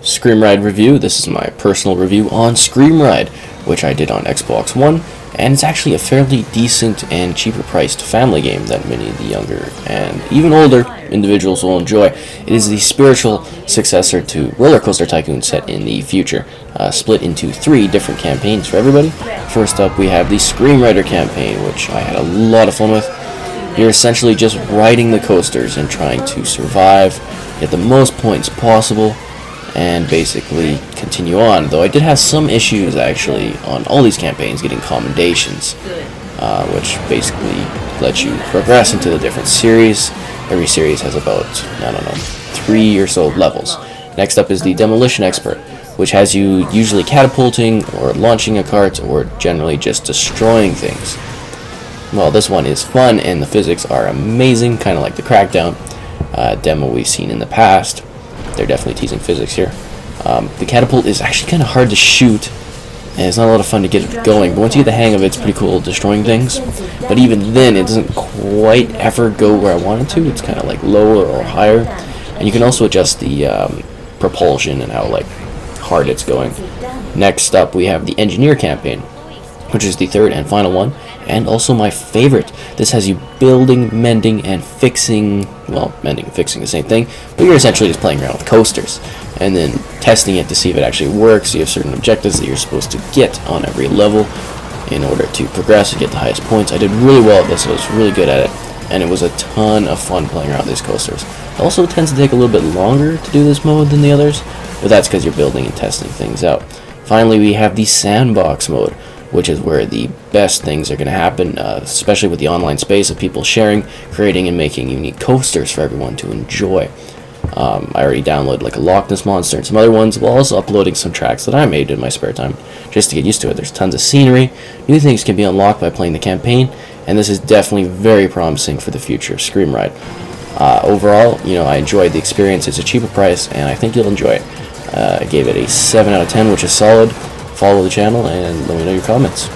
Screamride review. This is my personal review on Screamride, which I did on Xbox One, and it's actually a fairly decent and cheaper priced family game that many of the younger and even older individuals will enjoy. It is the spiritual successor to RollerCoaster Tycoon set in the future, split into 3 different campaigns for everybody. First up, we have the Screamrider campaign, which I had a lot of fun with. You're essentially just riding the coasters and trying to survive, get the most points possible, and basically continue on. Though I did have some issues actually on all these campaigns getting commendations, which basically let you progress into the different series. Every series has about, 3 or so levels. Next up is the Demolition Expert, which has you usually catapulting or launching a cart or generally just destroying things. Well, this one is fun and the physics are amazing, kind of like the Crackdown demo we've seen in the past. They're definitely teasing physics here. The catapult is actually kind of hard to shoot, and it's not a lot of fun to get it going, but once you get the hang of it, it's pretty cool destroying things. But even then, it doesn't quite ever go where I want it to. It's kind of like lower or higher, and you can also adjust the propulsion and how hard it's going. Next up, we have the Engineer campaign, which is the 3rd and final one, and also my favorite. This has you building, mending, and fixing. Well, mending and fixing the same thing, but you're essentially just playing around with coasters and then testing it to see if it actually works. You have certain objectives that you're supposed to get on every level in order to progress and get the highest points. I did really well at this. I was really good at it, and it was a ton of fun playing around these coasters. It also tends to take a little bit longer to do this mode than the others, but that's because you're building and testing things out. Finally, we have the Sandbox mode, which is where the best things are going to happen, especially with the online space of people sharing, creating, and making unique coasters for everyone to enjoy. I already downloaded a Loch Ness Monster and some other ones, while also uploading some tracks that I made in my spare time, just to get used to it. There's tons of scenery, new things can be unlocked by playing the campaign, and this is definitely very promising for the future of Screamride. Overall, I enjoyed the experience. It's a cheaper price, and I think you'll enjoy it. I gave it a 7 out of 10, which is solid. Follow the channel and let me know your comments.